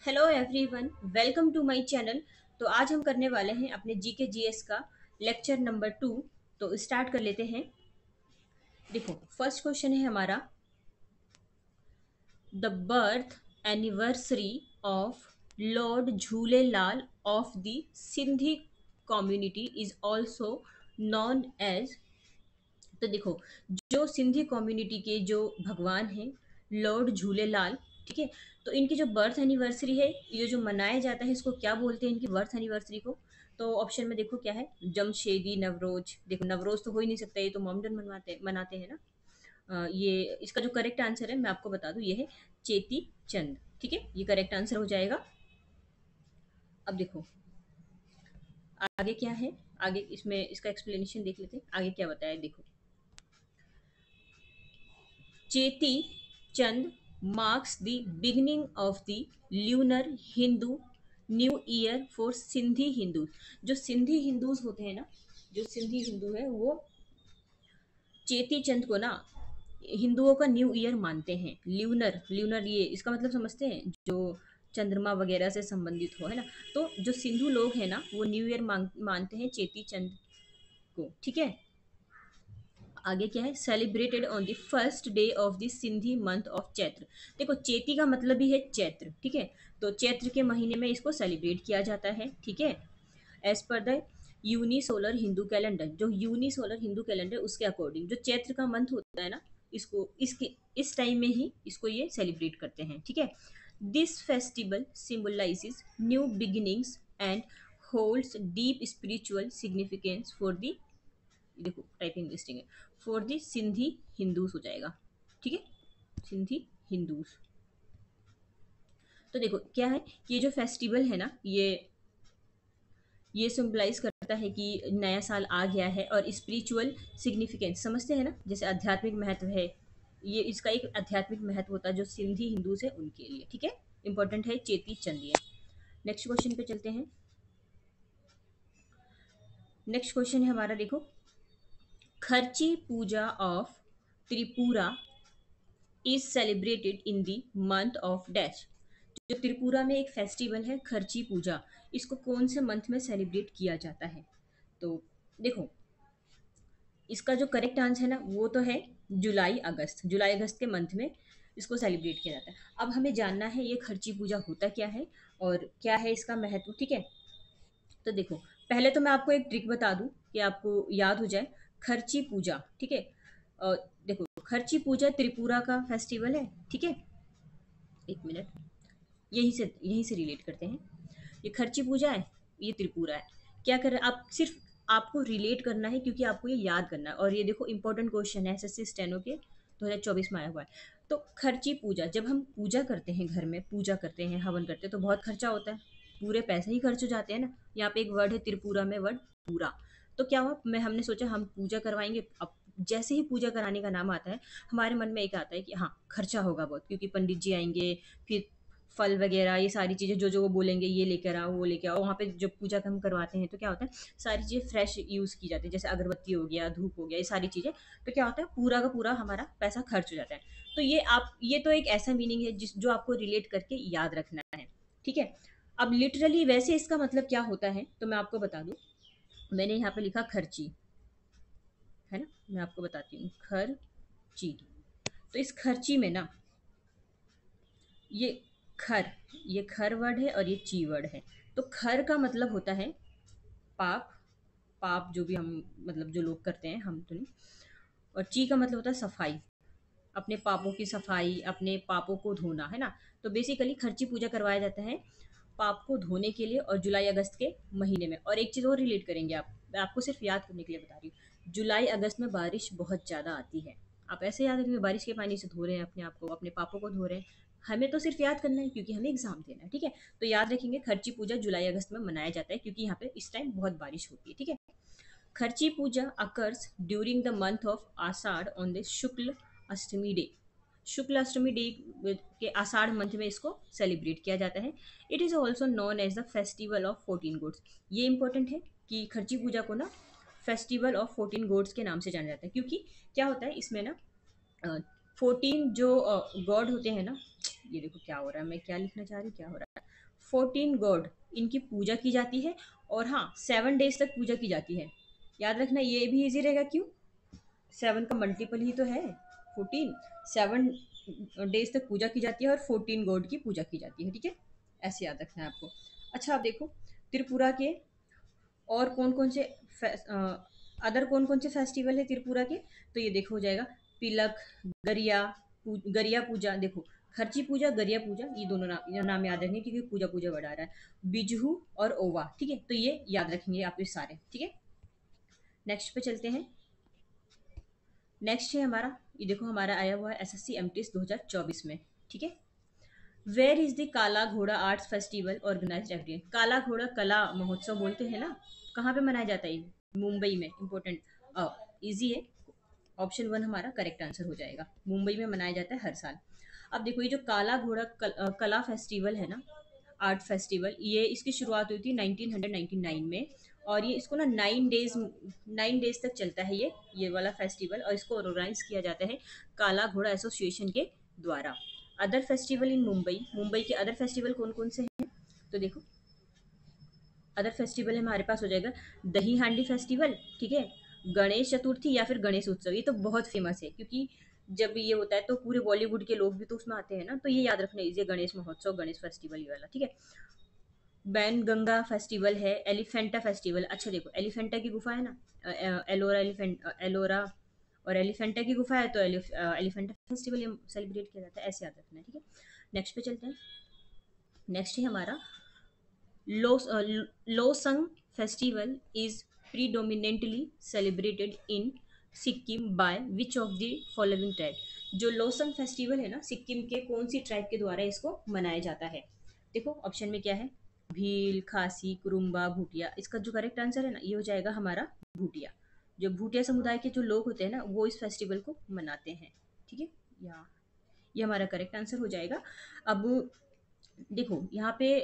Hello everyone, welcome to my channel. तो आज हम करने वाले हैं अपने जीके जीएस का लेक्चर नंबर 2। तो स्टार्ट कर लेते हैं। देखो, फर्स्ट क्वेश्चन है हमारा, the birth anniversary of lord Jhulelal of the Sindhi community is also known as. तो देखो, जो सिंधी कम्युनिटी के जो भगवान हैं लॉर्ड झूलेलाल, ठीक है, तो इनकी जो बर्थ एनिवर्सरी है, ये जो मनाया जाता है, इसको क्या बोलते हैं इनकी बर्थ एनिवर्सरी को? तो ऑप्शन में देखो क्या है, जमशेदी नवरोज। देखो, नवरोज तो हो ही नहीं सकता, ये तो मोमडन मनवाते मनाते हैं ना। ये इसका जो करेक्ट आंसर है मैं आपको बता दूं, ये है चेती चंद। ठीक है, ये करेक्ट आंसर हो जाएगा। अब देखो आगे क्या है, आगे इसमें इसका एक्सप्लेनेशन देख लेते हैं, आगे क्या बताया। देखो, चेती चंद marks the beginning of the lunar Hindu new year for Sindhi Hindu. जो सिंधी हिंदूज होते हैं ना, जो सिंधी हिंदू है वो चेती चंद को ना हिंदुओं का न्यू ईयर मानते हैं। ल्यूनर, ल्यूनर ये इसका मतलब समझते हैं, जो चंद्रमा वगैरह से संबंधित हो, है ना। तो जो सिंधु लोग हैं ना, वो न्यू ईयर मानते हैं चेती चंद को। ठीक है, आगे क्या है, celebrated on the first day of the Sindhi month of Chaitra. देखो, चेती का मतलब भी है चैत्र, ठीक है, तो चैत्र के महीने में इसको सेलिब्रेट किया जाता है। ठीक है, as per the यूनिसोलर Hindu calendar, जो यूनिसोलर हिंदू कैलेंडर उसके अकॉर्डिंग जो चैत्र का मंथ होता है ना, इसको इसके इस टाइम में ही इसको ये सेलिब्रेट करते हैं। ठीक है, this festival symbolizes new beginnings and holds deep spiritual significance for the, देखो टाइपिंग लिस्टिंग है, फॉर दी सिंधी हिंदूज हो जाएगा। ठीक है, सिंधी हिंदूज। तो देखो क्या है, ये जो फेस्टिवल है ना, ये सिंबलाइज करता है कि नया साल आ गया है, और स्पिरिचुअल सिग्निफिकेंस समझते हैं ना, जैसे आध्यात्मिक महत्व है, ये इसका एक आध्यात्मिक महत्व होता है जो सिंधी हिंदूज है उनके लिए। ठीक है, इंपॉर्टेंट है चेती चंद। नेक्स्ट क्वेश्चन पे चलते हैं। नेक्स्ट क्वेश्चन है हमारा, देखो, Kharchi Puja of Tripura is celebrated in the month of dash. जो त्रिपुरा में एक फेस्टिवल है खर्ची पूजा, इसको कौन से मंथ में सेलिब्रेट किया जाता है? तो देखो, इसका जो करेक्ट आंसर है ना, वो तो है जुलाई अगस्त। जुलाई अगस्त के मंथ में इसको सेलिब्रेट किया जाता है। अब हमें जानना है ये खर्ची पूजा होता क्या है और क्या है इसका महत्व। ठीक है, तो देखो, पहले तो मैं आपको एक ट्रिक बता दूं कि आपको याद हो जाए। खर्ची पूजा, ठीक है, देखो खर्ची पूजा त्रिपुरा का फेस्टिवल है। ठीक है, एक मिनट, यहीं से रिलेट करते हैं। ये खर्ची पूजा है, ये त्रिपुरा है। क्या कर रहे हैं आप, सिर्फ आपको रिलेट करना है, क्योंकि आपको ये याद करना है। और ये देखो इंपॉर्टेंट क्वेश्चन है एसएससी स्टेनो के 2024 में आया हुआ है। तो खर्ची पूजा, जब हम पूजा करते हैं, घर में पूजा करते हैं, हवन करते हैं, तो बहुत खर्चा होता है, पूरे पैसे ही खर्च हो जाते हैं ना। यहाँ पे एक वर्ड है त्रिपुरा में, वर्ड पूरा। तो क्या हुआ, मैं हमने सोचा हम पूजा करवाएंगे। अब जैसे ही पूजा कराने का नाम आता है, हमारे मन में एक आता है कि हाँ खर्चा होगा बहुत, क्योंकि पंडित जी आएंगे, फिर फल वगैरह ये सारी चीज़ें जो जो वो बोलेंगे, ये लेकर आओ वो लेकर आओ। वहाँ पे जब पूजा का हम करवाते हैं तो क्या होता है, सारी चीज़ें फ्रेश यूज़ की जाती है, जैसे अगरबत्ती हो गया, धूप हो गया, ये सारी चीज़ें। तो क्या होता है, पूरा का पूरा हमारा पैसा खर्च हो जाता है। तो ये तो एक ऐसा मीनिंग है जिस जो आपको रिलेट करके याद रखना है। ठीक है, अब लिटरली वैसे इसका मतलब क्या होता है तो मैं आपको बता दूं। मैंने यहाँ पे लिखा खर्ची, है ना, मैं आपको बताती हूँ खर्ची। तो इस खर्ची में ना, ये खर, ये खर वर्ड है और ये ची वर्ड है। तो खर का मतलब होता है पाप, पाप जो भी हम मतलब जो लोग करते हैं, हम तो नहीं। और ची का मतलब होता है सफाई, अपने पापों की सफाई, अपने पापों को धोना, है ना। तो बेसिकली खर्ची पूजा करवाया जाता है पाप को धोने के लिए, और जुलाई अगस्त के महीने में। और एक चीज़ और रिलेट करेंगे आप, मैं आपको सिर्फ याद करने के लिए बता रही हूँ, जुलाई अगस्त में बारिश बहुत ज़्यादा आती है। आप ऐसे याद रखेंगे, बारिश के पानी से धो रहे हैं अपने आप को, अपने पापों को धो रहे हैं। हमें तो सिर्फ याद करना है क्योंकि हमें एग्जाम देना है। ठीक है, तो याद रखेंगे खर्ची पूजा जुलाई अगस्त में मनाया जाता है, क्योंकि यहाँ पे इस टाइम बहुत बारिश होती है। ठीक है, Kharchi Puja occurs during the month of Ashadha on the Shukla Ashtami day. Shukla Ashtami day के आषाढ़ मंथ में इसको सेलिब्रेट किया जाता है। It is also known as the festival of 14 gods. ये इंपॉर्टेंट है कि खर्ची पूजा को ना फेस्टिवल ऑफ 14 गोड्स के नाम से जाना जाता है, क्योंकि क्या होता है इसमें ना, 14 जो गॉड होते हैं ना, ये देखो क्या हो रहा है, मैं क्या लिखना चाह रही हूँ, क्या हो रहा है, 14 गॉड इनकी पूजा की जाती है, और हाँ 7 डेज तक पूजा की जाती है। याद रखना ये भी इजी रहेगा, क्यों? 7 का मल्टीपल ही तो है 14। 7 डेज तक पूजा की जाती है और 14 गॉड की पूजा की जाती है, ठीक है? ऐसे याद रखना है आपको। अच्छा आप देखो त्रिपुरा के और कौन कौन से अदर कौन कौन से फेस्टिवल है त्रिपुरा के, तो ये देखो हो जाएगा तिलक, गरिया गरिया पूजा, देखो खर्ची पूजा, गरिया पूजा, ये दोनों ये नाम याद रखेंगे क्योंकि पूजा पूजा वर्ड आ रहा है। बिजहू और ओवा, ठीक है, तो ये याद रखेंगे आप ये सारे, ठीक है? नेक्स्ट पे चलते हैं। नेक्स्ट है हमारा, ये देखो हमारा आया हुआ है एसएससी एमटीएस 2024 में, ठीक है? Where is the Kala Ghoda arts festival organised every year? Kala Ghoda कला महोत्सव बोलते हैं ना, कहाँ पे मनाया जाता है ये? मुंबई में। इंपॉर्टेंट, इजी है। ऑप्शन वन हमारा करेक्ट आंसर हो जाएगा, मुंबई में मनाया जाता है हर साल। अब देखो ये जो काला घोड़ा कला फेस्टिवल है ना, आर्ट फेस्टिवल, ये इसकी शुरुआत हुई थी 1999 में, और ये इसको ना 9 डेज तक चलता है ये वाला फेस्टिवल, और इसको ऑर्गेनाइज किया जाता है काला घोड़ा एसोसिएशन के द्वारा। Other festival in Mumbai, Mumbai के अदर फेस्टिवल कौन कौन से हैं, तो देखो अदर फेस्टिवल हमारे पास हो जाएगा दही हांडी फेस्टिवल, ठीक है, गणेश चतुर्थी या फिर गणेश उत्सव, ये तो बहुत फेमस है क्योंकि जब ये होता है तो पूरे बॉलीवुड के लोग भी तो उसमें आते हैं ना, तो ये याद रखना इजी है, गणेश महोत्सव, गणेश फेस्टिवल ये वाला, ठीक है? बैन गंगा फेस्टिवल है, एलिफेंटा फेस्टिवल, अच्छा देखो एलिफेंटा की गुफा है ना, एलोरा और एलिफेंटा की गुफा है, तो एलिफेंटा फेस्टिवल सेलिब्रेट किया जाता है, ऐसे याद रखना है, ठीक है? नेक्स्ट पे चलते हैं। नेक्स्ट है हमारा Losong festival is predominantly celebrated in Sikkim by which of the following tribe? जो लोसंग फेस्टिवल है ना, सिक्किम के कौन सी ट्राइब के द्वारा इसको मनाया जाता है? देखो ऑप्शन में क्या है, भील, खासी, कुरुम्बा, भूटिया। इसका जो करेक्ट आंसर है ना, ये हो जाएगा हमारा भूटिया। जो भूटिया समुदाय के जो लोग होते हैं ना, वो इस फेस्टिवल को मनाते हैं, ठीक है? या ये हमारा करेक्ट आंसर हो जाएगा। अब देखो यहाँ पे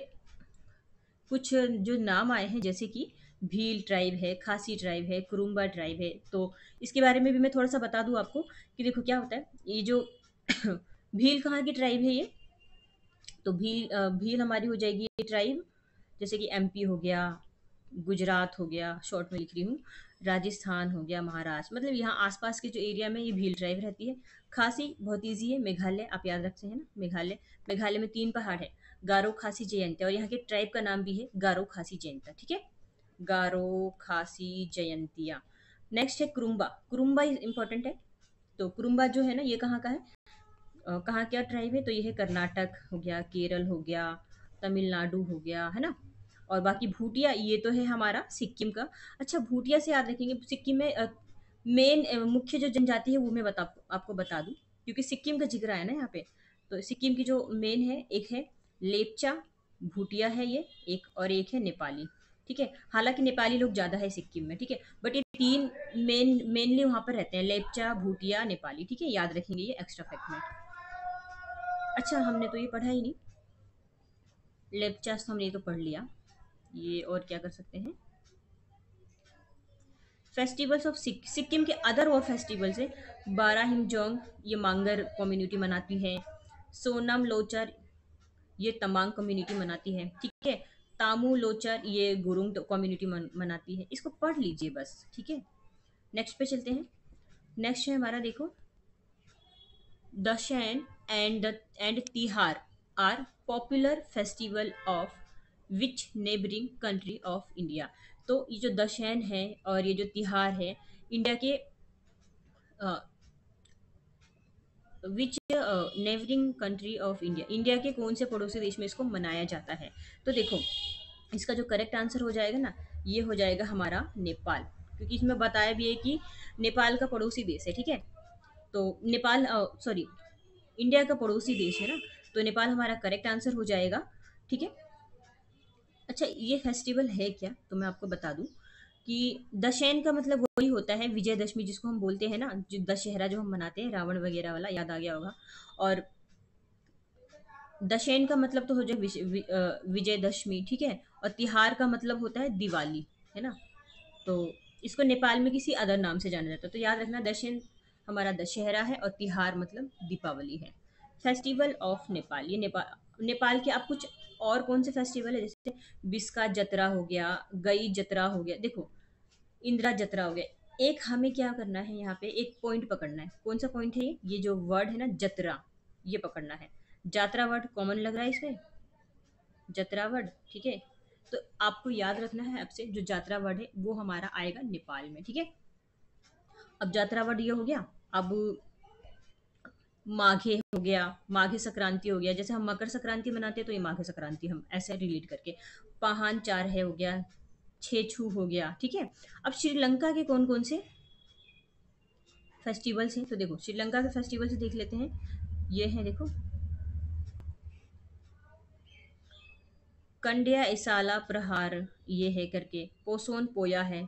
कुछ जो नाम आए हैं, जैसे कि भील ट्राइब है, खासी ट्राइब है, कुरुम्बा ट्राइब है, तो इसके बारे में भी मैं थोड़ा सा बता दूं आपको कि देखो क्या होता है ये जो भील कहाँ की ट्राइब है ये, तो भील हमारी हो जाएगी ये ट्राइब, जैसे कि एमपी हो गया, गुजरात हो गया, शॉर्ट में लिख रही हूँ, राजस्थान हो गया, महाराष्ट्र, मतलब यहाँ आसपास के जो एरिया में ये भील ट्राइब रहती है। खासी बहुत ईजी है, मेघालय, आप याद रखते हैं ना, मेघालय। मेघालय में 3 पहाड़ है, गारो, खासी, जयंतिया, और यहाँ के ट्राइब का नाम भी है गारो, खासी, जयंतिया, ठीक है? गारो, खासी, जयंतिया। नेक्स्ट है कुरुम्बा। कुरुम्बा इंपॉर्टेंट है, तो कुरुम्बा जो है ना, ये कहाँ का है, कहाँ क्या ट्राइब है, तो ये है कर्नाटक हो गया, केरल हो गया, तमिलनाडु हो गया, है ना? और बाकी भूटिया ये तो है हमारा सिक्किम का। अच्छा भूटिया से याद रखेंगे, सिक्किम में मेन मुख्य जो जनजाति है वो मैं आपको बता दूं, क्योंकि सिक्किम का जिक्र आया ना यहाँ पे, तो सिक्किम की जो मेन है, एक है लेपचा, भूटिया है ये एक, और एक है नेपाली, ठीक है? हालांकि नेपाली लोग ज़्यादा है सिक्किम में, ठीक है, बट ये 3 मेनली वहाँ पर रहते हैं, लेपचा, भूटिया, नेपाली, ठीक है? याद रखेंगे ये एक्स्ट्रा फैक्ट में। अच्छा हमने तो ये पढ़ा ही नहीं, लेपचास तो हमने ये तो पढ़ लिया, ये और क्या कर सकते हैं? फेस्टिवल्स ऑफ सिक्किम के अदर और फेस्टिवल्स है, बारा हिमजोंग, ये मांगर कम्युनिटी मनाती है, सोनम लोचर, ये तमांग कम्युनिटी मनाती है, ठीक है? तामू लोचर ये गुरुंग कम्युनिटी मनाती है, इसको पढ़ लीजिए बस, ठीक है? नेक्स्ट पे चलते हैं। नेक्स्ट है हमारा देखो, Dashain and Tihar are popular festival of which neighbouring country of India? तो ये जो दशैन है और ये जो तिहार है, इंडिया के विच neighbouring country of India, India के कौन से पड़ोसी देश में इसको मनाया जाता है? तो देखो इसका जो करेक्ट आंसर हो जाएगा ना, ये हो जाएगा हमारा नेपाल, क्योंकि इसमें बताया भी है कि नेपाल का पड़ोसी देश है, ठीक है? तो नेपाल, सॉरी, इंडिया का पड़ोसी देश है ना, तो नेपाल हमारा करेक्ट आंसर हो जाएगा, ठीक है? अच्छा ये फेस्टिवल है क्या, तो मैं आपको बता दूं कि दशैन का मतलब वही होता है विजयदशमी, जिसको हम बोलते हैं ना, जो दशहरा जो हम मनाते हैं, रावण वगैरह वाला, याद आ गया होगा। और दशैन का मतलब तो हो जाए विजयदशमी, ठीक है? और तिहार का मतलब होता है दिवाली, है ना? तो इसको नेपाल में किसी अदर नाम से जाना जाता है, तो याद रखना दशैन हमारा दशहरा है और तिहार मतलब दीपावली है। फेस्टिवल ऑफ नेपाल, ये नेपाल के आप कुछ और कौन से फेस्टिवल है, जैसे बिस्का जतरा हो गया, गई जतरा हो गया, देखो इंदिरा जतरा हो गया। एक हमें क्या करना है, यहाँ पे एक पॉइंट पकड़ना है। कौन सा पॉइंट है ये जो वर्ड है ना जतरा, ये पकड़ना है। जात्रा वर्ड कॉमन लग रहा है इसमें, जतरा वर्ड, ठीक है। तो आपको याद रखना है आपसे, जो जात्रा वर्ड है वो हमारा आएगा नेपाल में, ठीक है। अब जात्रा वर्ड ये हो गया। अब माघे हो गया, माघे संक्रांति हो गया, जैसे हम मकर संक्रांति मनाते हैं तो ये माघे संक्रांति हम ऐसे रिलेट करके। पाहान चार है हो गया, छेछू हो गया, ठीक है। अब श्रीलंका के कौन कौन से फेस्टिवल्स हैं, तो देखो श्रीलंका के फेस्टिवल से देख लेते हैं। ये है देखो, कंड्या इसाला प्रहार, ये है करके, पोसोन पोया है।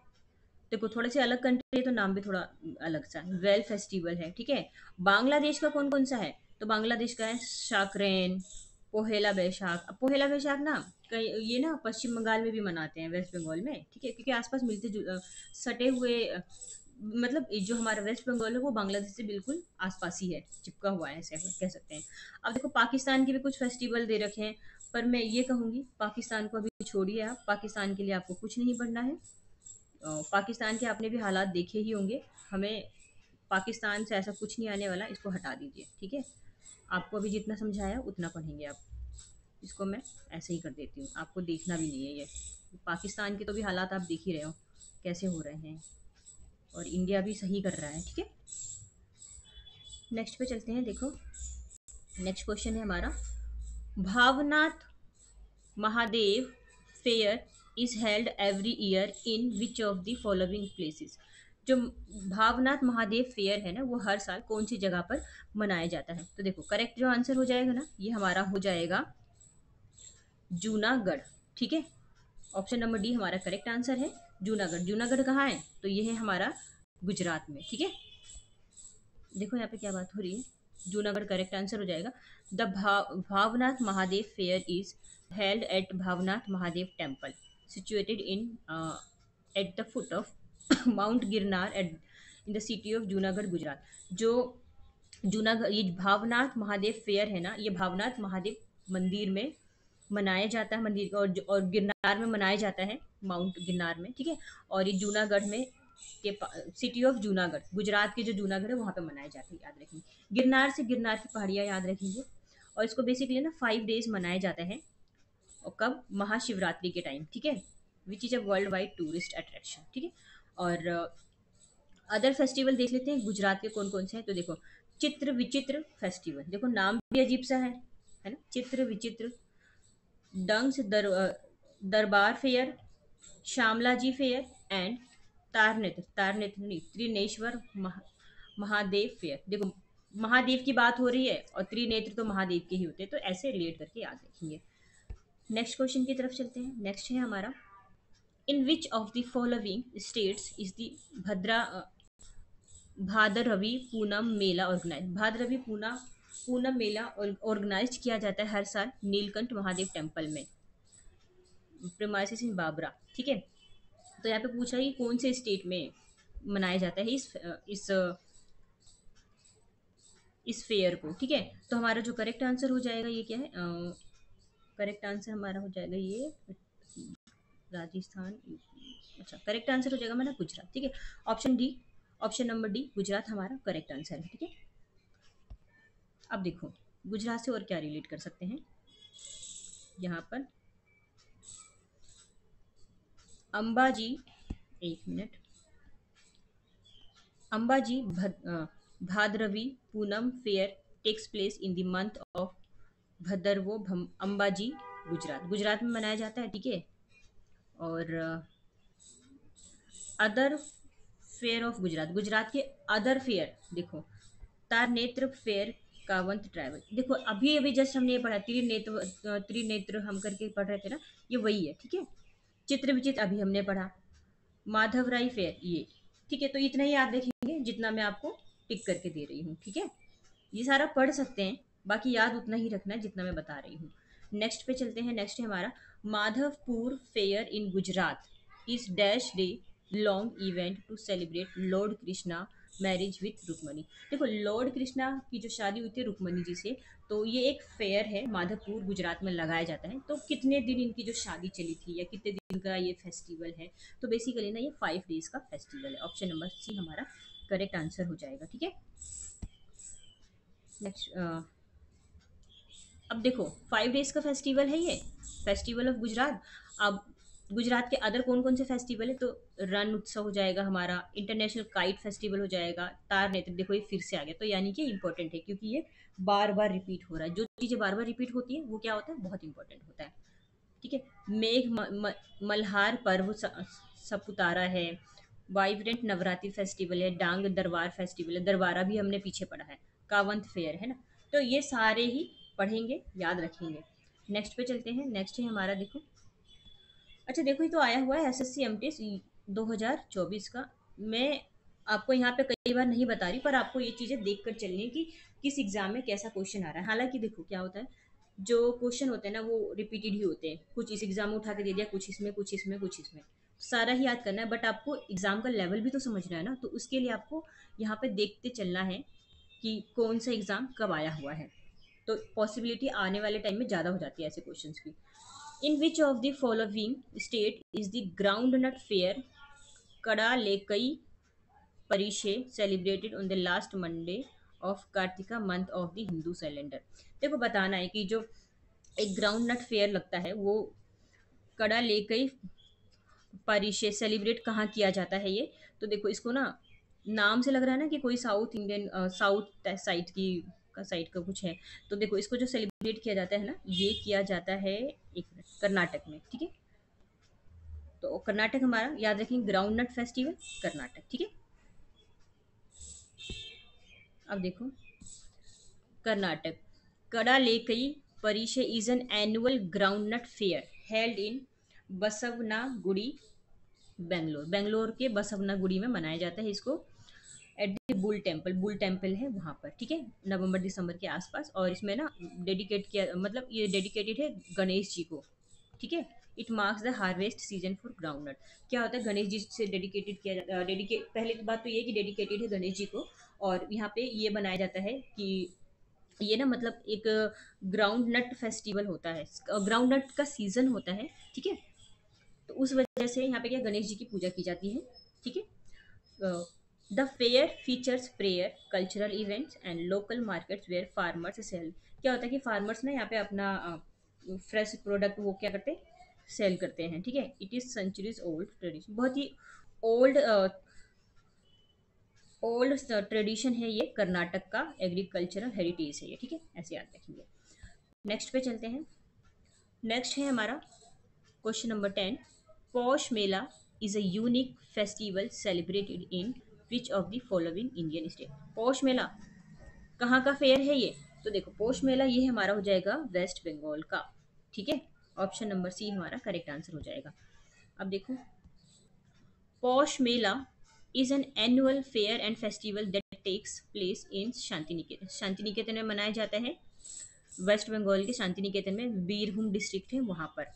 देखो थोड़े से अलग कंट्री है तो नाम भी थोड़ा अलग सा है। वेल फेस्टिवल है, ठीक है। बांग्लादेश का कौन कौन सा है, तो बांग्लादेश का है शाकरेन, पोहेला बैशाख। अब पोहेला बैशाख ना कई ये ना पश्चिम बंगाल में भी मनाते हैं, वेस्ट बंगाल में, ठीक है, क्योंकि आसपास सटे हुए मतलब ये जो हमारा वेस्ट बंगाल है वो बांग्लादेश से बिल्कुल आसपास ही है, चिपका हुआ है, ऐसे कह सकते हैं। अब देखो पाकिस्तान के भी कुछ फेस्टिवल दे रखे हैं, पर मैं ये कहूँगी पाकिस्तान को अभी छोड़िए आप, पाकिस्तान के लिए आपको कुछ नहीं पढ़ना है। पाकिस्तान के आपने भी हालात देखे ही होंगे, हमें पाकिस्तान से ऐसा कुछ नहीं आने वाला, इसको हटा दीजिए, ठीक है। आपको अभी जितना समझाया उतना पढ़ेंगे आप, इसको मैं ऐसे ही कर देती हूँ, आपको देखना भी नहीं है ये। पाकिस्तान के तो भी हालात आप देख ही रहे हो कैसे हो रहे हैं, और इंडिया भी सही कर रहा है, ठीक है। नेक्स्ट पे चलते हैं, देखो नेक्स्ट क्वेश्चन है हमारा, Bhavnath Mahadev fair is held every year in which of the following places. जो भावनाथ महादेव फेयर है ना वो हर साल कौन सी जगह पर मनाया जाता है, तो देखो करेक्ट जो आंसर हो जाएगा ना ये हमारा हो जाएगा जूनागढ़, ठीक है। ऑप्शन नंबर डी हमारा करेक्ट आंसर है, जूनागढ़। जूनागढ़ कहाँ है, तो ये है हमारा गुजरात में, ठीक है। देखो यहाँ पे क्या बात हो रही है, जूनागढ़ करेक्ट आंसर हो जाएगा। The Bhavnath Mahadev fair is held at Bhavnath Mahadev temple situated in at the foot of mount Girnar at in the city of Junagadh Gujarat. जो जूनागढ़ ये भावनाथ महादेव फेयर है ना, ये भावनाथ महादेव मंदिर में मनाया जाता है, मंदिर और गिरनार में मनाया जाता है, माउंट गिरनार में, ठीक है। और ये जूनागढ़ में के सिटी ऑफ जूनागढ़, गुजरात के जो जूनागढ़ है वहाँ पे मनाए जाते हैं, याद रखेंगे। गिरनार से गिरनार की पहाड़ियाँ याद रखेंगे। और इसको बेसिकली ना 5 डेज मनाया जाता है, और कब, महाशिवरात्रि के टाइम, ठीक है। Which is a world wide tourist attraction, ठीक है। और अदर फेस्टिवल देख लेते हैं गुजरात के कौन कौन से हैं, तो देखो चित्र विचित्र फेस्टिवल, देखो नाम भी अजीब सा है ना, चित्र विचित्र। डंग्स दरबार फेयर, श्यामलाजी फेयर एंड तारनेत्र, तारनेत्र नहीं, त्रिनेश्वर महादेव फेयर। देखो महादेव की बात हो रही है और त्रिनेत्र तो महादेव के ही होते हैं, तो ऐसे रिलेट करके याद रखेंगे। नेक्स्ट क्वेश्चन की तरफ चलते हैं। नेक्स्ट है हमारा, in which of the following states is the Bhadra Bhadarvi Poonam Mela organise. Bhadarvi Poonam Mela organise किया जाता है हर साल नीलकंठ महादेव टेम्पल में, प्रेमाइसिस इन बाबरा, ठीक है। तो यहाँ पे पूछ रहा है कि कौन से स्टेट में मनाया जाता है इस इस फेयर को, ठीक है। तो हमारा जो करेक्ट आंसर हो जाएगा ये क्या है, करेक्ट आंसर हमारा हो जाएगा ये राजस्थान, अच्छा करेक्ट आंसर हो जाएगा हमारा गुजरात, ठीक है। Option D, option number D Gujarat हमारा करेक्ट आंसर है, ठीक है। अब देखो गुजरात से और क्या रिलेट कर सकते हैं, यहाँ पर अंबाजी, एक minute, Ambaji Bhadarvi Poonam fair takes place in the month of Bhadarvo Ambaji, Gujarat, Gujarat में मनाया जाता है, ठीक है। और other fair of Gujarat, Gujarat के अदर फेयर देखो, तारनेत्र फेयर, कावंत ट्रैवल, देखो अभी अभी जस्ट हमने ये पढ़ा त्रिनेत्र, त्रिनेत्र हम करके पढ़ रहे थे ना, ये वही है, ठीक है। चित्र विचित्र अभी हमने पढ़ा, माधवराय फेयर ये, ठीक है। तो इतना ही याद रखेंगे जितना मैं आपको टिक करके दे रही हूँ, ठीक है। ये सारा पढ़ सकते हैं, बाकी याद उतना ही रखना है जितना मैं बता रही हूँ। नेक्स्ट पे चलते हैं। नेक्स्ट है हमारा, Madhavpur fair in Gujarat is dash day long event to celebrate lord Krishna marriage with Rukmini. देखो लॉर्ड कृष्णा की जो शादी हुई थी रुक्मणी जी से, तो ये एक फेयर है, माधवपुर गुजरात में लगाया जाता है। तो कितने दिन इनकी जो शादी चली थी या कितने दिन का ये फेस्टिवल है, तो बेसिकली ना ये 5 डेज का फेस्टिवल है। ऑप्शन नंबर सी हमारा करेक्ट आंसर हो जाएगा। ठीक है, नेक्स्ट। अब देखो 5 डेज का फेस्टिवल है ये, फेस्टिवल ऑफ गुजरात। अब गुजरात के अदर कौन कौन से फेस्टिवल है, तो रण उत्सव हो जाएगा हमारा, इंटरनेशनल काइट फेस्टिवल हो जाएगा, तार नेत्र, देखो ये फिर से आ गया, तो यानी कि इंपॉर्टेंट है क्योंकि ये बार बार रिपीट हो रहा है। जो चीज़ें बार बार रिपीट होती है वो क्या होता है, बहुत इंपॉर्टेंट होता है। ठीक है, मेघ मल्हार पर्व सपुतारा है, वाइब्रेंट नवरात्रि फेस्टिवल है, डांग दरबार फेस्टिवल है, दरबारा भी हमने पीछे पढ़ा है, कावंत फेयर है ना। तो ये सारे ही पढ़ेंगे, याद रखेंगे। नेक्स्ट पे चलते हैं। नेक्स्ट है हमारा, देखो अच्छा देखो, ये तो आया हुआ है एसएससी एमटीएस 2024 का। मैं आपको यहाँ पे कई बार नहीं बता रही, पर आपको ये चीज़ें देख कर चलनी है कि किस एग्जाम में कैसा क्वेश्चन आ रहा है। हालांकि देखो क्या होता है, जो क्वेश्चन होते हैं ना वो रिपीटेड ही होते हैं, कुछ इस एग्जाम में उठा के दे दिया, कुछ इसमें, कुछ इसमें, कुछ इसमें, सारा ही याद करना है। बट आपको एग्जाम का लेवल भी तो समझना है ना, तो उसके लिए आपको यहाँ पे देखते चलना है कि कौन सा एग्जाम कब आया हुआ है। तो पॉसिबिलिटी आने वाले टाइम में ज़्यादा हो जाती है ऐसे क्वेश्चंस की। In which of the following state is the groundnut fair Kadalekai Parishe celebrated on the last Monday of Kartika month of the Hindu calendar? देखो बताना है कि जो एक ग्राउंड नट फेयर लगता है वो कड़ा लेकई परिशे सेलिब्रेट कहाँ किया जाता है ये। तो देखो इसको ना, नाम से लग रहा है ना कि कोई साउथ इंडियन, साउथ साइड की का साइड का कुछ है। तो देखो इसको जो सेलिब्रेट किया जाता है ना, ये किया जाता है, एक मिनट, कर्नाटक में। ठीक है, तो कर्नाटक हमारा याद रखेंगे, ग्राउंड नट फेस्टिवल कर्नाटक। ठीक है, अब देखो Karnataka, Kadalekai Parishe is an annual groundnut fair held in Basavanagudi, Bangalore. Bangalore के बसवनागुड़ी में मनाया जाता है इसको, at the bull temple, bull temple है वहाँ पर। ठीक है, नवंबर दिसंबर के आसपास। और इसमें ना डेडिकेट किया, मतलब ये डेडिकेटेड है गणेश जी को। ठीक है, it marks the harvest season for groundnut. क्या होता है, गणेश जी से डेडिकेटेड किया जाता है, डेडिकेट, पहले तो बात तो ये है कि डेडिकेटेड है गणेश जी को। और यहाँ पे ये बनाया जाता है कि ये ना मतलब एक ग्राउंड नट फेस्टिवल होता है, ग्राउंड नट का सीजन होता है। ठीक है, तो उस वजह से यहाँ पे क्या गणेश जी की पूजा की जाती है। ठीक है, the fair features prayer, cultural events and local markets where farmers sell. क्या होता है कि फार्मर्स ना यहाँ पे अपना फ्रेश प्रोडक्ट वो क्या करते हैं, सेल करते हैं। ठीक है, it is centuries old tradition, बहुत ही ओल्ड ओल्ड ट्रेडिशन है ये, कर्नाटक का एग्रीकल्चरल हेरिटेज है ये। ठीक है, ऐसे याद रखेंगे। नेक्स्ट पे चलते हैं। नेक्स्ट है हमारा question number 10। Poush Mela is a unique festival celebrated in which of the following Indian state? Poush Mela कहाँ का फेयर है ये? तो देखो पौष मेला ये हमारा हो जाएगा वेस्ट बंगाल का। ठीक है, ऑप्शन नंबर सी हमारा करेक्ट आंसर हो जाएगा। अब देखो, Poush Mela is an annual fair and festival that takes place in Shantiniketan. Shantiniketan में मनाया जाता है, वेस्ट बंगाल के शांति निकेतन में, बीरभूम डिस्ट्रिक्ट है वहाँ पर।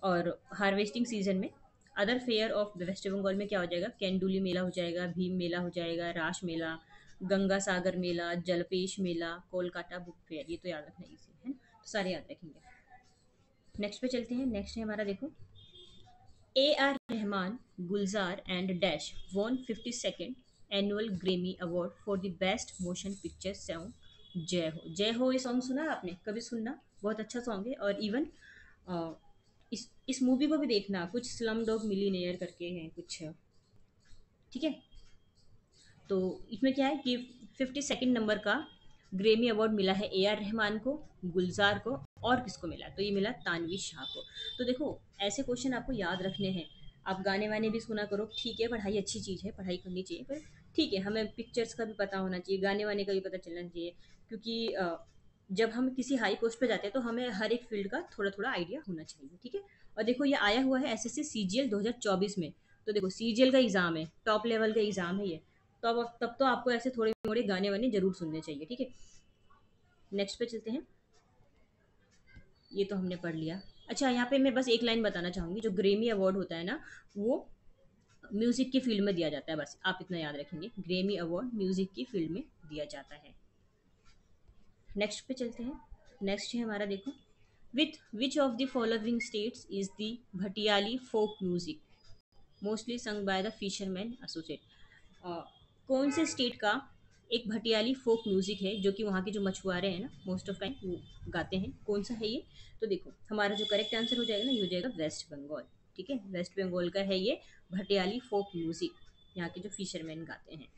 और हार्वेस्टिंग सीजन में other fair of West Bengal में क्या हो जाएगा, केंडुली मेला हो जाएगा, भीम मेला हो जाएगा, रास मेला, गंगा सागर मेला, जलपेश मेला, कोलकाता बुक फेयर। ये तो याद रखना इजी है ना, तो सारे याद रखेंगे। नेक्स्ट पे चलते हैं। नेक्स्ट है हमारा, देखो A R Rahman, Gulzar and dash won 52nd annual Grammy award for the best motion picture song Jai Ho. जय हो ये सॉन्ग सुना है आपने कभी? सुनना, बहुत अच्छा सॉन्ग है। और इवन इस मूवी को भी देखना, कुछ स्लम डॉग मिलीनियर करके हैं कुछ। ठीक है, तो इसमें क्या है कि 52nd नंबर का ग्रेमी अवार्ड मिला है ए आर रहमान को, गुलजार को, और किसको मिला? तो ये मिला तानवी शाह को। तो देखो ऐसे क्वेश्चन आपको याद रखने हैं। आप गाने वाने भी सुना करो, ठीक है, पढ़ाई अच्छी चीज़ है, पढ़ाई करनी चाहिए, पर ठीक है हमें पिक्चर्स का भी पता होना चाहिए, गाने वाने का भी पता चलना चाहिए। क्योंकि जब हम किसी हाई पोस्ट पे जाते हैं तो हमें हर एक फील्ड का थोड़ा थोड़ा आइडिया होना चाहिए। ठीक है, और देखो ये आया हुआ है एसएससी सीजीएल 2024 में। तो देखो सीजीएल का एग्जाम है, टॉप लेवल का एग्जाम है ये। तो अब तब तो आपको ऐसे थोड़े मोड़े गाने वाने जरूर सुनने चाहिए। ठीक है, नेक्स्ट पे चलते हैं। ये तो हमने पढ़ लिया। अच्छा यहाँ पे मैं बस एक लाइन बताना चाहूँगी, जो ग्रेमी अवार्ड होता है ना, वो म्यूजिक की फील्ड में दिया जाता है, बस आप इतना याद रखेंगे, ग्रेमी अवार्ड म्यूजिक की फील्ड में दिया जाता है। नेक्स्ट पे चलते हैं। नेक्स्ट है हमारा, देखो, with which of the following states is the Bhatiyali folk music mostly sung by the fisherman associate. कौन से स्टेट का एक भटियाली फोक म्यूजिक है जो कि वहाँ के जो मछुआरे हैं ना मोस्ट ऑफ टाइम वो गाते हैं, कौन सा है ये? तो देखो हमारा जो करेक्ट आंसर हो जाएगा ना, ये हो जाएगा वेस्ट बंगाल। ठीक है, वेस्ट बंगाल का है ये भटियाली फोक म्यूजिक, यहाँ के जो फिशरमैन गाते हैं।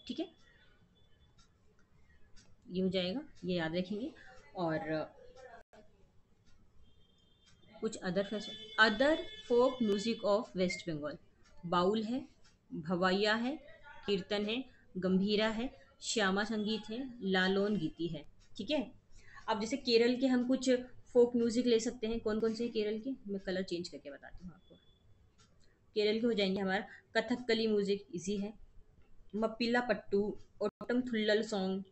ठीक है, ये हो जाएगा, ये याद रखेंगे। और कुछ other folk music of West Bengal, Baul है, भवैया है, कीर्तन है, गंभीरा है, श्यामा संगीत है, लालोन गीति है। ठीक है, अब जैसे केरल के हम कुछ फोक म्यूजिक ले सकते हैं, कौन कौन से हैं केरल के, मैं कलर चेंज करके बताती हूँ आपको। केरल के हो जाएंगे हमारा कथकली म्यूजिक, इजी है, मप्पिला पट्टू, ओटम थुल्लल सॉन्ग।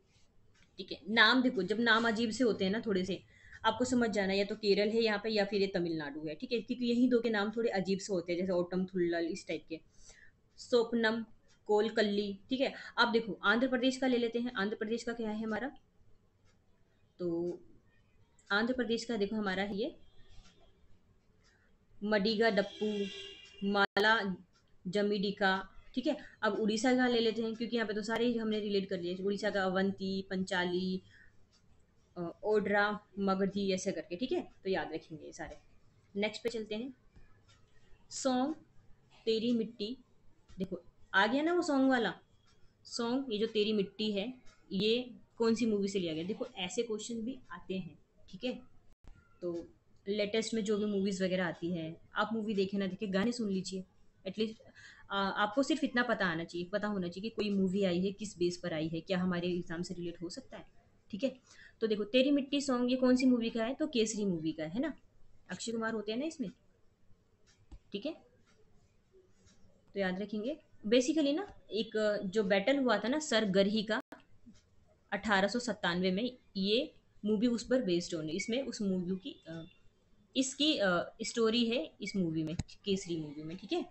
ठीक है, नाम देखो, जब नाम अजीब से होते हैं ना थोड़े से, आपको समझ जाना या तो केरल है यहाँ पे या फिर ये तमिलनाडु है। ठीक है, क्योंकि यही दो के नाम थोड़े अजीब से होते हैं, जैसे ओटम थुल्लल इस टाइप के, सोपनम, कोलकल्ली। ठीक है, अब देखो आंध्र प्रदेश का ले लेते हैं, आंध्र प्रदेश का क्या है हमारा, तो आंध्र प्रदेश का देखो हमारा है ये मडिगा डप्पू, माला जमीडिका। ठीक है, अब उड़ीसा का ले लेते हैं, क्योंकि यहाँ पे तो सारे ही हमने रिलेट कर लिए, उड़ीसा का अवंती, पंचाली, ओड्रा, मगधी, ऐसे करके। ठीक है, तो याद रखेंगे ये सारे। नेक्स्ट पे चलते हैं, सॉन्ग तेरी मिट्टी। देखो आ गया ना वो सॉन्ग वाला सॉन्ग, ये जो तेरी मिट्टी है, ये कौन सी मूवी से लिया गया? देखो ऐसे क्वेश्चन भी आते हैं। ठीक है, तो लेटेस्ट में जो भी मूवीज़ वगैरह आती है, आप मूवी देखे ना देखे, गाने सुन लीजिए एटलीस्ट। आपको सिर्फ इतना पता आना चाहिए, पता होना चाहिए कि कोई मूवी आई है किस बेस पर आई है, क्या हमारे एग्जाम से रिलेट हो सकता है। ठीक है, तो देखो तेरी मिट्टी सॉन्ग ये कौन सी मूवी का है? तो केसरी मूवी का है ना, अक्षय कुमार होते हैं ना इसमें। ठीक है, तो याद रखेंगे। बेसिकली ना एक जो बैटल हुआ था ना सर गरही का 1897 में, ये मूवी उस पर बेस्ड होने, इसमें उस मूवी की इसकी स्टोरी है इस मूवी में, केसरी मूवी में। ठीक है,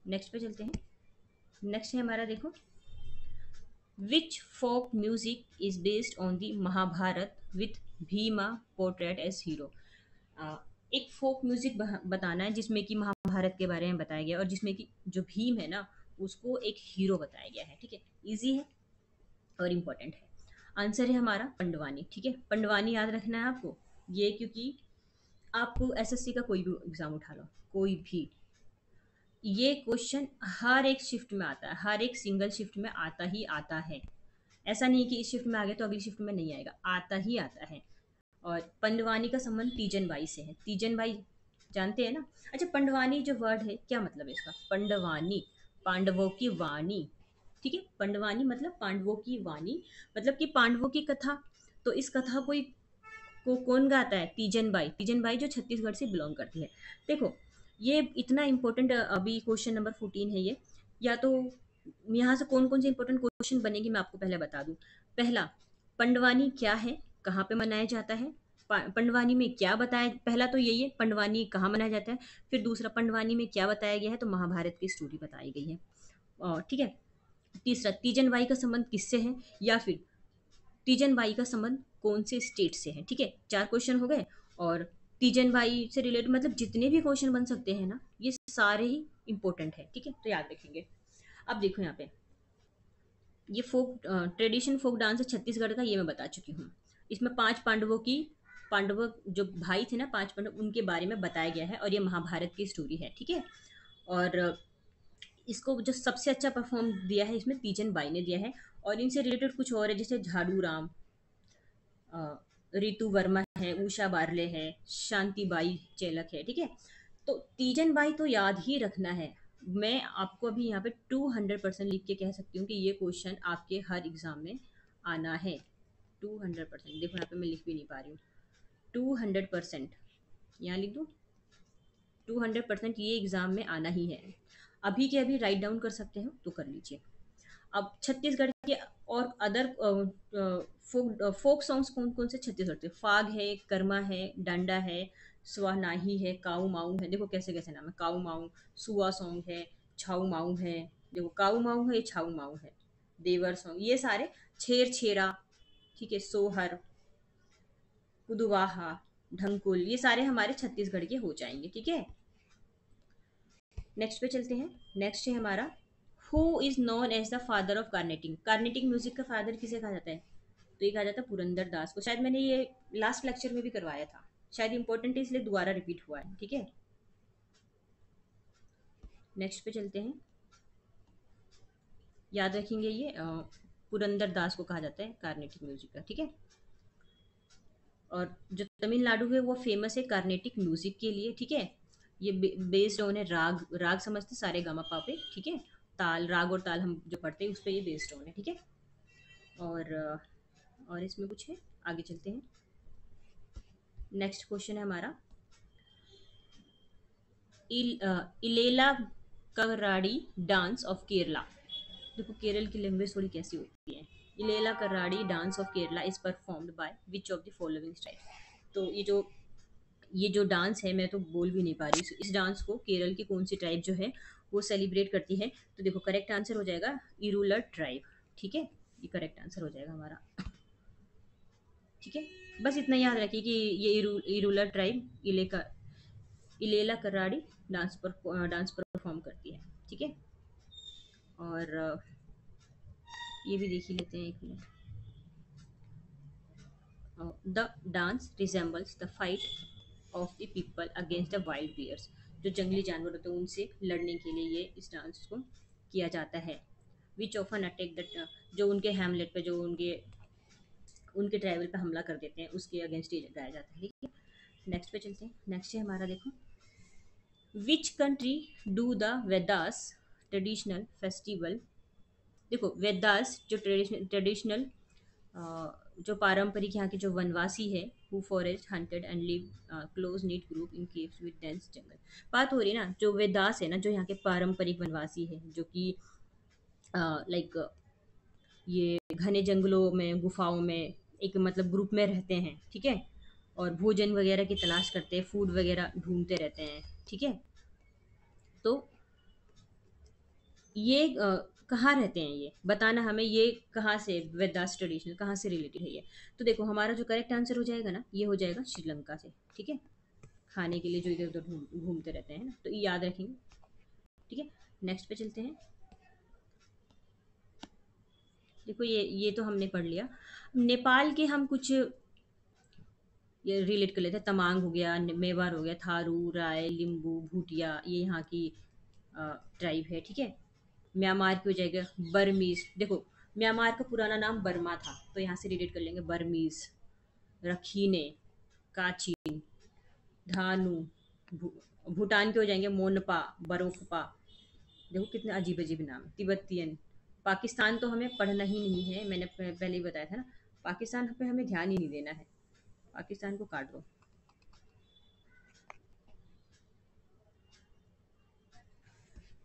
नेक्स्ट पे चलते हैं। नेक्स्ट है हमारा, देखो, which folk music is based on the Mahabharata with Bhima portrait as hero. एक फोक म्यूजिक बताना है जिसमें कि महाभारत के बारे में बताया गया और जिसमें कि जो भीम है ना उसको एक हीरो बताया गया है। ठीक है, इजी है और इम्पोर्टेंट है। आंसर है हमारा पंडवानी। ठीक है, पंडवानी याद रखना है आपको, ये क्योंकि आप एसएससी का कोई भी एग्जाम उठा लो, कोई भी, ये क्वेश्चन हर एक शिफ्ट में आता है, हर एक सिंगल शिफ्ट में आता ही आता है। ऐसा नहीं कि इस शिफ्ट में आ गया तो अगली शिफ्ट में नहीं आएगा, आता ही आता है। और पंडवानी का संबंध तीजन बाई से है, तीजन बाई जानते हैं ना। अच्छा, पंडवानी जो वर्ड है क्या मतलब है इसका? पंडवानी, पांडवों की वाणी। ठीक है, पंडवानी मतलब पांडवों की वाणी, मतलब कि पांडवों की कथा। तो इस कथा को कौन गाता है? तीजन बाई, तीजन बाई जो छत्तीसगढ़ से बिलोंग करती है। देखो ये इतना इंपॉर्टेंट, अभी क्वेश्चन नंबर 14 है ये, या तो यहाँ से कौन कौन से इंपॉर्टेंट क्वेश्चन बनेगी मैं आपको पहले बता दूं। पहला, पंडवानी क्या है, कहाँ पे मनाया जाता है, पंडवानी में क्या बताया, पहला तो यही है पंडवानी कहाँ मनाया जाता है। फिर दूसरा, पंडवानी में क्या बताया गया है, तो महाभारत की स्टोरी बताई गई है। और ठीक है, तीसरा, तीजन बाई का संबंध किससे है, या फिर तीजन बाई का संबंध कौन से स्टेट से है। ठीक है, चार क्वेश्चन हो गए। और तीजन बाई से रिलेटेड मतलब जितने भी क्वेश्चन बन सकते हैं ना, ये सारे ही इंपॉर्टेंट है। ठीक है, तो याद रखेंगे। अब देखो यहाँ पे ये फोक ट्रेडिशन फोक डांस है छत्तीसगढ़ का, ये मैं बता चुकी हूँ। इसमें पांच पांडवों की, पांडव जो भाई थे ना पांच पांडव, उनके बारे में बताया गया है और ये महाभारत की स्टोरी है। ठीक है, और इसको जो सबसे अच्छा परफॉर्म दिया है इसमें तीजन बाई ने दिया है। और इनसे रिलेटेड कुछ और है, जैसे झाड़ू राम, रितु वर्मा है, उषा बारले है, शांति बाई चेलक है। ठीक है, तो तीजन बाई तो याद ही रखना है। मैं आपको अभी यहाँ पे 200% लिख के कह सकती हूँ कि ये क्वेश्चन आपके हर एग्जाम में आना है। 200%, देखो यहाँ पे मैं लिख भी नहीं पा रही हूँ। 200% यहाँ लिख दूँ, 200% ये एग्जाम में आना ही है। अभी के अभी राइट डाउन कर सकते हो तो कर लीजिए। अब छत्तीसगढ़ के और अदर फोक सॉन्ग्स कौन कौन से छत्तीसगढ़ के? फाग है, कर्मा है, डांडा है, स्वानाही है, काऊ माऊ है, देखो कैसे कैसे नाम है, काऊ माऊ, सुआ सॉन्ग है, छाऊ माऊ है, देखो काऊ माऊ है, छाऊ माऊ है, देवर सॉन्ग, ये सारे, छेर छेरा, ठीक है, सोहर, कुदुवाहा, ढंकुल, ये सारे हमारे छत्तीसगढ़ के हो जाएंगे, ठीक है। नेक्स्ट पे चलते हैं। नेक्स्ट है हमारा, who is known as the father of Carnatic. Carnatic music का फादर किसे कहा जाता है? तो ये कहा जाता है पुरंदर दास को। शायद मैंने ये लास्ट लेक्चर में भी करवाया था, शायद इंपॉर्टेंट है इसलिए दोबारा रिपीट हुआ है, ठीक है। नेक्स्ट पे चलते हैं। याद रखेंगे ये पुरंदर दास को कहा जाता है कार्नेटिक म्यूजिक का, ठीक है। और जो तमिलनाडु है वो फेमस है कार्नेटिक म्यूजिक के लिए, ठीक है। ये बेस्ड ऑन है राग, राग समझते सारे गामा पापे, ठीक है। ताल, राग और ताल हम जो पढ़ते हैं उस पर ये बेस्ड ऑन है, ठीक है। और इसमें कुछ है, आगे चलते हैं। नेक्स्ट क्वेश्चन है हमारा, इलेला कराड़ी डांस ऑफ केरला। देखो केरल की लैंग्वेज थोड़ी कैसी होती है। Elela Karadi dance of Kerala is performed by which of the following style. तो ये जो डांस है, मैं तो बोल भी नहीं पा रही, इस डांस को केरल की कौन सी ट्राइब जो है वो सेलिब्रेट करती है? तो देखो करेक्ट आंसर हो जाएगा इरूलर ट्राइब, ठीक है। ये करेक्ट आंसर हो जाएगा हमारा, ठीक है। बस इतना याद रखिए कि ये इरूलर ट्राइब इलेला कराड़ी डांस परफॉर्म करती है, ठीक है। और ये भी देख ही लेते हैं, एक minute. The dance resembles the fight of the people against the wild bears. जो जंगली जानवर होते हैं उनसे लड़ने के लिए ये इस डांस को किया जाता है। विच ऑफन अटैक द, जो उनके हैमलेट पे, जो उनके उनके ट्राइबल पे हमला कर देते हैं, उसके अगेंस्ट ये गाया जाता है, ठीक है। नेक्स्ट पे चलते हैं। नेक्स्ट है हमारा, देखो, which country do the Vedas traditional festival. देखो वेदास जो ट्रेडिशनल जो पारंपरिक यहाँ के जो वनवासी है, who forest hunted and live close knit group in caves with dense jungle. बात हो रही है ना, जो वेदास है ना, जो यहाँ के पारंपरिक वनवासी है, जो कि लाइक ये घने जंगलों में, गुफाओं में एक मतलब ग्रुप में रहते हैं, ठीक है। और भोजन वगैरह की तलाश करते हैं, फूड वगैरह ढूंढते रहते हैं, ठीक है। तो ये कहाँ रहते हैं, ये बताना हमें, ये कहाँ से वेदास ट्रेडिशनल कहाँ से रिलेटेड है ये। तो देखो हमारा जो करेक्ट आंसर हो जाएगा ना, ये हो जाएगा श्रीलंका से, ठीक है। खाने के लिए जो इधर उधर घूमते रहते हैं ना, तो ये याद रखेंगे, ठीक है। नेक्स्ट पे चलते हैं। देखो ये तो हमने पढ़ लिया। नेपाल के हम कुछ ये रिलेट कर लेते हैं। तमांग हो गया, मेवाड़ हो गया, थारू, राय, लिम्बू, भूटिया, ये यहाँ की ट्राइब है, ठीक है। म्यांमार की हो जाएगा बर्मीज। देखो म्यांमार का पुराना नाम बर्मा था, तो यहाँ से रिलेट कर लेंगे बर्मीज। रखीने, काचिन, धानु, भू, भूटान के हो जाएंगे मोनपा, बरोकपा। देखो कितने अजीब अजीब नाम है। तिब्बतियन। पाकिस्तान तो हमें पढ़ना ही नहीं है, मैंने पहले ही बताया था ना, पाकिस्तान पे हमें ध्यान ही नहीं देना है, पाकिस्तान को काट दो।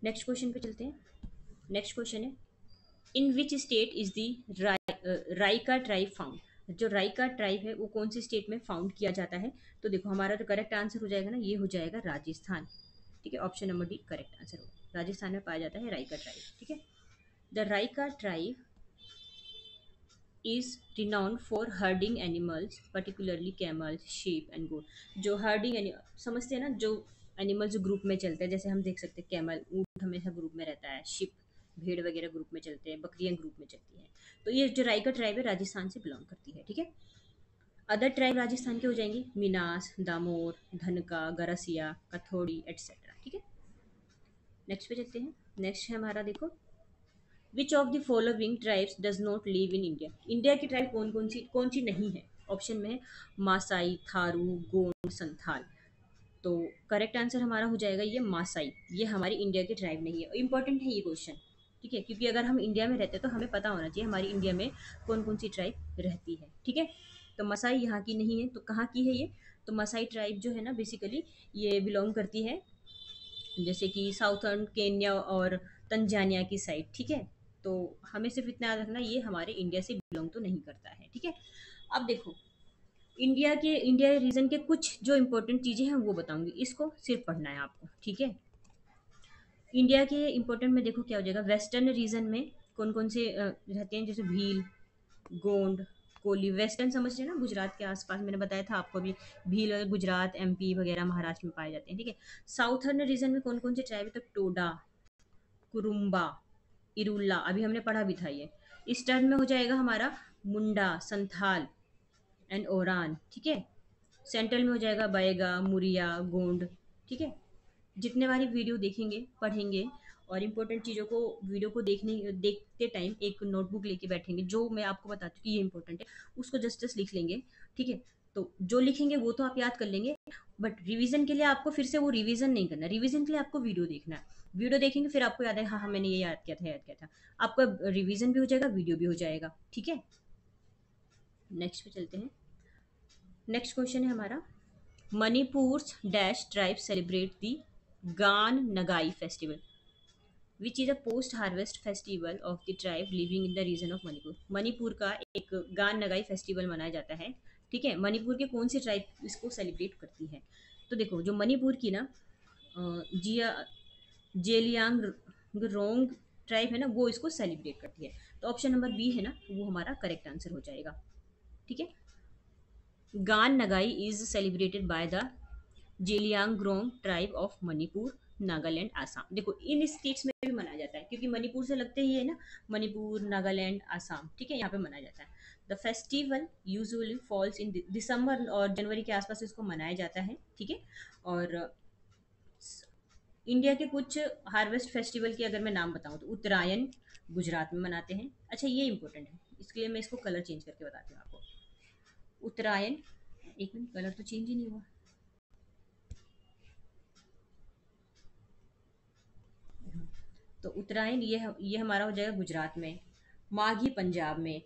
नेक्स्ट क्वेश्चन पे चलते हैं। नेक्स्ट क्वेश्चन है, in which state is the Raika tribe found. जो राइका ट्राइब है वो कौन सी स्टेट में फाउंड किया जाता है? तो देखो हमारा जो करेक्ट आंसर हो जाएगा ना, ये हो जाएगा राजस्थान, ठीक है। Option number D correct answer होगा, राजस्थान में पाया जाता है राइका ट्राइब, ठीक है। The Raika tribe is renowned for herding animals, particularly camels, sheep and goat। जो herding समझते हैं ना, जो एनिमल जो ग्रुप में चलते हैं, जैसे हम देख सकते हैं कैमल, ऊँट हमेशा ग्रुप में रहता है, शिप भेड़ वगैरह ग्रुप में चलते हैं, बकरियां ग्रुप में चलती हैं। तो ये जो राइका ट्राइब है राजस्थान से बिलोंग करती है, ठीक है। अदर ट्राइब राजस्थान के हो जाएंगे मीनास, दामोर, धनका, गरसिया, कथोड़ी एटसेट्रा, ठीक है। नेक्स्ट पे चलते हैं। नेक्स्ट है हमारा, देखो, विच of the following tribes does not live in India. India की ट्राइब कौन सी नहीं है? ऑप्शन में है मासाई, थारू, गोंड, संथाल। तो करेक्ट आंसर हमारा हो जाएगा ये मासाई। ये हमारी इंडिया की ट्राइब नहीं है। इंपॉर्टेंट है ये क्वेश्चन, ठीक है, क्योंकि अगर हम इंडिया में रहते हैं तो हमें पता होना चाहिए हमारी इंडिया में कौन कौन सी ट्राइब रहती है, ठीक है। तो मसाई यहाँ की नहीं है, तो कहाँ की है ये? तो मसाई ट्राइब जो है ना, बेसिकली ये बिलोंग करती है जैसे कि साउथर्न केन्या और तंजानिया की साइड, ठीक है। तो हमें सिर्फ इतना याद रखना, ये हमारे इंडिया से बिलोंग तो नहीं करता है, ठीक है। अब देखो इंडिया रीजन के कुछ जो इंपॉर्टेंट चीजें हैं वो बताऊंगी, इसको सिर्फ पढ़ना है आपको, ठीक है। इंडिया के इंपॉर्टेंट में देखो क्या हो जाएगा, वेस्टर्न रीजन में कौन कौन से रहते हैं, जैसे भील, गोंड, कोली। वेस्टर्न समझ रहे हैं ना, गुजरात के आसपास, मैंने बताया था आपको अभी। भील और गुजरात, एमपी वगैरह, महाराष्ट्र में पाए जाते हैं, ठीक है। साउथर्न रीजन में कौन कौन से ट्राइब है, तो टोडा, कुरुम्बा, इरुल्ला, अभी हमने पढ़ा भी था ये। ईस्टर्न में हो जाएगा हमारा मुंडा, संथाल एंड ओरान, ठीक है। सेंट्रल में हो जाएगा बैगा, मुरिया, गोंड, ठीक है। जितने बारी वीडियो देखेंगे, पढ़ेंगे, और इम्पोर्टेंट चीज़ों को, वीडियो को देखते टाइम एक नोटबुक लेके बैठेंगे, जो मैं आपको बताती हूँ कि ये इंपॉर्टेंट है, उसको जस्ट जस्ट लिख लेंगे, ठीक है। तो जो लिखेंगे वो तो आप याद कर लेंगे, बट रिवीजन के लिए आपको फिर से वो रिवीजन नहीं करना, रिवीजन के लिए आपको वीडियो देखना है। वीडियो देखेंगे फिर आपको याद है, हाँ हाँ मैंने ये याद किया था। आपका रिवीजन भी हो जाएगा, वीडियो भी हो जाएगा, ठीक है। नेक्स्ट पे चलते हैं। नेक्स्ट क्वेश्चन है हमारा, Manipur dash tribe celebrate the Gaan Ngai festival, which is a post harvest festival of the tribe living in the region of Manipur. Manipur का एक गान नगाई फेस्टिवल मनाया जाता है, ठीक है। मणिपुर के कौन सी ट्राइब इसको सेलिब्रेट करती है, तो देखो जो मणिपुर की ना जिया जेलियांग रोंग ट्राइब है ना, वो इसको सेलिब्रेट करती है। तो ऑप्शन नंबर बी है ना, वो हमारा करेक्ट आंसर हो जाएगा, ठीक है। Gaan Ngai is celebrated by the Zeliangrong tribe of Manipur, Nagaland, Assam. देखो इन स्टेट्स में भी मनाया जाता है, क्योंकि मणिपुर से लगते ही है ना, मणिपुर, नागालैंड, आसाम, ठीक है, यहाँ पे मनाया जाता है। The festival usually falls in December और जनवरी के आसपास इसको मनाया जाता है, ठीक है। और इंडिया के कुछ हार्वेस्ट फेस्टिवल के अगर मैं नाम बताऊं, तो उत्तरायण गुजरात में मनाते हैं। अच्छा ये इंपॉर्टेंट है, इसके लिए मैं इसको कलर चेंज करके बताती हूँ आपको। उत्तरायण, एक मिनट, कलर तो चेंज ही नहीं हुआ। तो उत्तरायण ये हमारा हो जाएगा गुजरात में, माघी पंजाब में,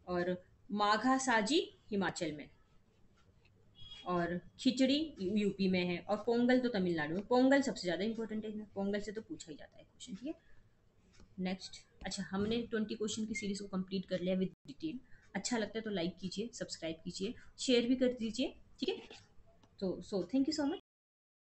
और माघा साजी हिमाचल में, और खिचड़ी यूपी में है, और पोंगल तो तमिलनाडु में। पोंगल सबसे ज़्यादा इंपॉर्टेंट है, पोंगल से तो पूछा ही जाता है क्वेश्चन, ठीक है। नेक्स्ट, अच्छा हमने 20 क्वेश्चन की सीरीज को कंप्लीट कर लिया विद डिटेल। अच्छा लगता है तो लाइक कीजिए, सब्सक्राइब कीजिए, शेयर भी कर दीजिए, ठीक है। तो थैंक यू सो मच।